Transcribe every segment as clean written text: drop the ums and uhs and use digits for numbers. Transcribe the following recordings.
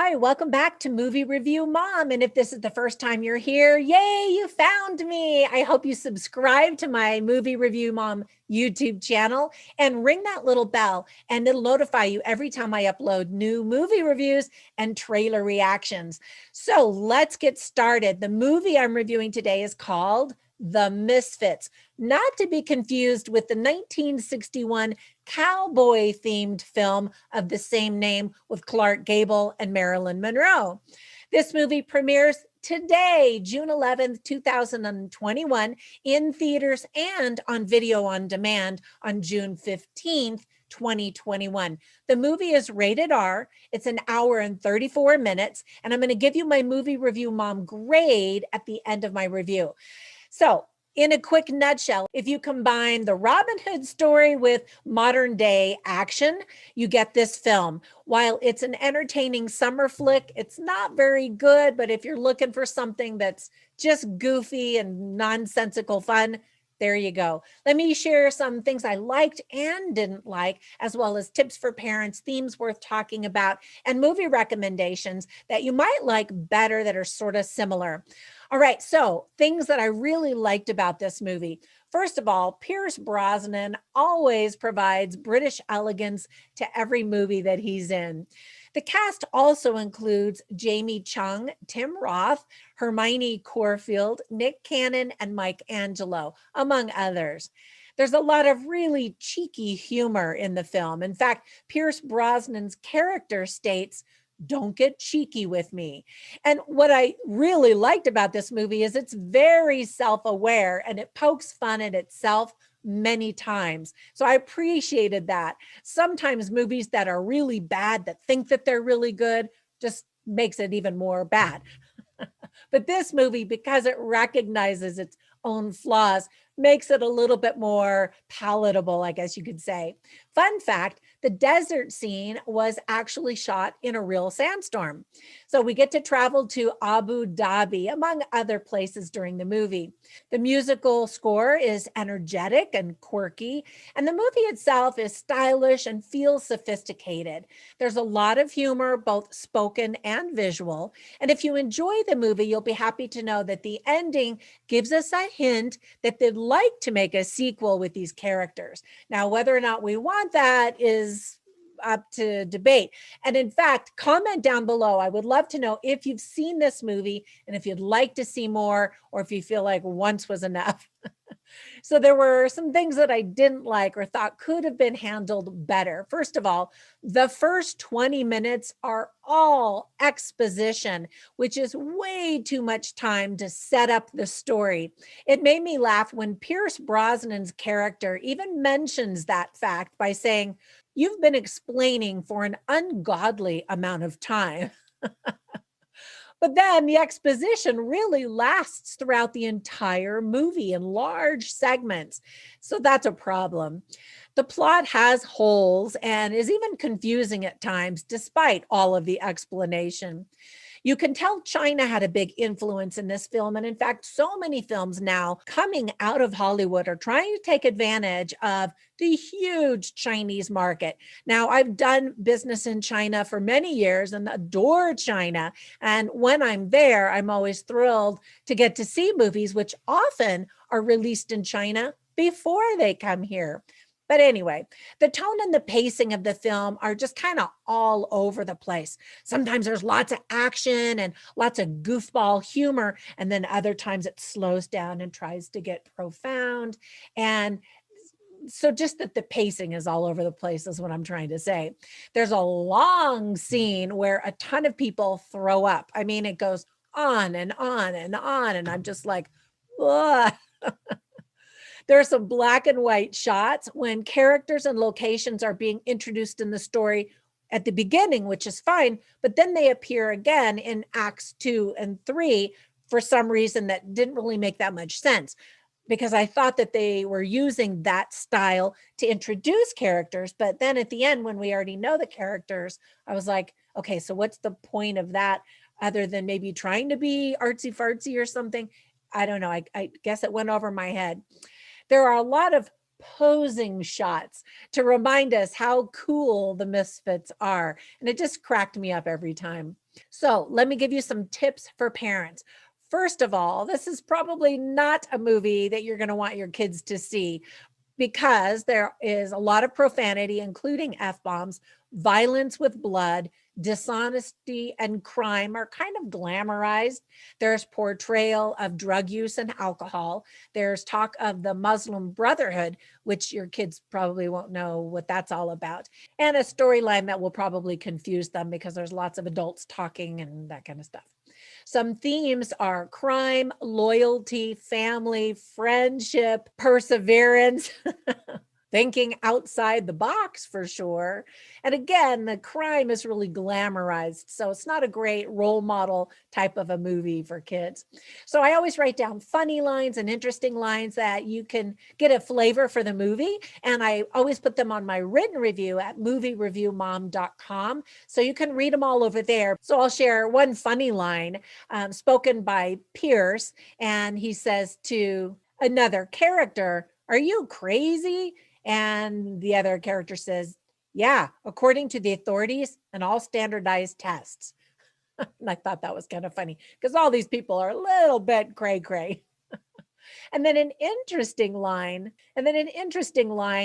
Hi, welcome back to Movie Review Mom. And if this is the first time you're here, yay, you found me. I hope you subscribe to my Movie Review Mom YouTube channel and ring that little bell, and it'll notify you every time I upload new movie reviews and trailer reactions. So let's get started. The movie I'm reviewing today is called The Misfits, not to be confused with the 1961 cowboy themed film of the same name with Clark Gable and Marilyn Monroe. This movie premieres today, June 11th, 2021, in theaters and on video on demand on June 15th, 2021. The movie is rated R. It's an hour and 34 minutes, and I'm going to give you my movie review mom grade at the end of my review. So, in a quick nutshell, if you combine the Robin Hood story with modern day action, you get this film. While it's an entertaining summer flick, it's not very good, but if you're looking for something that's just goofy and nonsensical fun, there you go. Let me share some things I liked and didn't like, as well as tips for parents, themes worth talking about, and movie recommendations that you might like better that are sort of similar. All right, so things that I really liked about this movie. First of all, Pierce Brosnan always provides British elegance to every movie that he's in. The cast also includes Jamie Chung, Tim Roth, Hermione Corfield, Nick Cannon, and Mike Angelo, among others. There's a lot of really cheeky humor in the film. In fact, Pierce Brosnan's character states, "Don't get cheeky with me." And what I really liked about this movie is it's very self-aware and it pokes fun at itself many times. So I appreciated that. Sometimes movies that are really bad that think that they're really good just makes it even more bad. But this movie, because it recognizes its own flaws, makes it a little bit more palatable, I guess you could say. Fun fact, the desert scene was actually shot in a real sandstorm. So we get to travel to Abu Dhabi, among other places during the movie. The musical score is energetic and quirky, and the movie itself is stylish and feels sophisticated. There's a lot of humor, both spoken and visual. And if you enjoy the movie, you'll be happy to know that the ending gives us a hint that they'd like to make a sequel with these characters. Now, whether or not we want that is up to debate. And in fact, comment down below. I would love to know if you've seen this movie and if you'd like to see more, or if you feel like once was enough. So there were some things that I didn't like or thought could have been handled better. First of all, the first 20 minutes are all exposition, which is way too much time to set up the story. It made me laugh when Pierce Brosnan's character even mentions that fact by saying, "You've been explaining for an ungodly amount of time." But then the exposition really lasts throughout the entire movie in large segments. So that's a problem. The plot has holes and is even confusing at times, despite all of the explanation. You can tell China had a big influence in this film. And in fact, so many films now coming out of Hollywood are trying to take advantage of the huge Chinese market. Now, I've done business in China for many years and adore China. And when I'm there, I'm always thrilled to get to see movies, which often are released in China before they come here. But anyway, the tone and the pacing of the film are just kind of all over the place. Sometimes there's lots of action and lots of goofball humor, and then other times it slows down and tries to get profound. And so just that the pacing is all over the place is what I'm trying to say. There's a long scene where a ton of people throw up. I mean, it goes on and on and on, and I'm just like, ugh. There are some black and white shots when characters and locations are being introduced in the story at the beginning, which is fine, but then they appear again in acts 2 and 3 for some reason that didn't really make that much sense, because I thought that they were using that style to introduce characters. But then at the end, when we already know the characters, I was like, okay, so what's the point of that other than maybe trying to be artsy fartsy or something? I don't know. I guess it went over my head. There are a lot of posing shots to remind us how cool the Misfits are. And it just cracked me up every time. So let me give you some tips for parents. First of all, this is probably not a movie that you're going to want your kids to see because there is a lot of profanity, including F bombs, violence with blood, dishonesty, and crime are kind of glamorized. There's portrayal of drug use and alcohol. There's talk of the Muslim Brotherhood, which your kids probably won't know what that's all about, and a storyline that will probably confuse them because there's lots of adults talking and that kind of stuff. Some themes are crime, loyalty, family, friendship, perseverance, thinking outside the box for sure. And again, the crime is really glamorized. So it's not a great role model type of a movie for kids. So I always write down funny lines and interesting lines that you can get a flavor for the movie. And I always put them on my written review at moviereviewmom.com. So you can read them all over there. So I'll share one funny line spoken by Pierce. And he says to another character, "Are you crazy?" And the other character says, "Yeah, according to the authorities and all standardized tests." And I thought that was kind of funny because all these people are a little bit cray cray. And then an interesting line,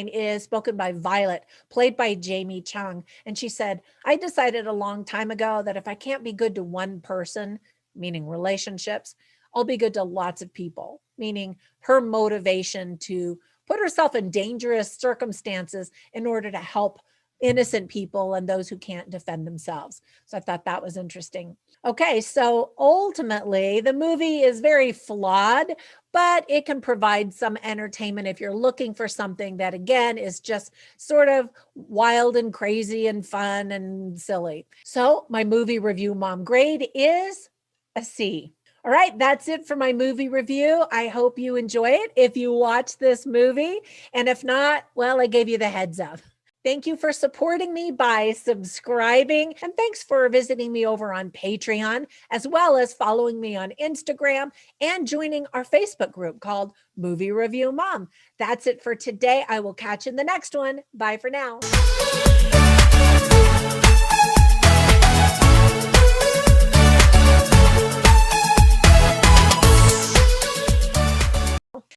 is spoken by Violet, played by Jamie Chung. And she said, "I decided a long time ago that if I can't be good to one person, meaning relationships, I'll be good to lots of people," meaning her motivation to put herself in dangerous circumstances in order to help innocent people and those who can't defend themselves. So I thought that was interesting. Okay, so ultimately, the movie is very flawed, but it can provide some entertainment if you're looking for something that, again, is just sort of wild and crazy and fun and silly. So my movie review mom grade is a C. All right, that's it for my movie review. I hope you enjoy it if you watch this movie. And if not, well, I gave you the heads up. Thank you for supporting me by subscribing. And thanks for visiting me over on Patreon, as well as following me on Instagram and joining our Facebook group called Movie Review Mom. That's it for today. I will catch you in the next one. Bye for now.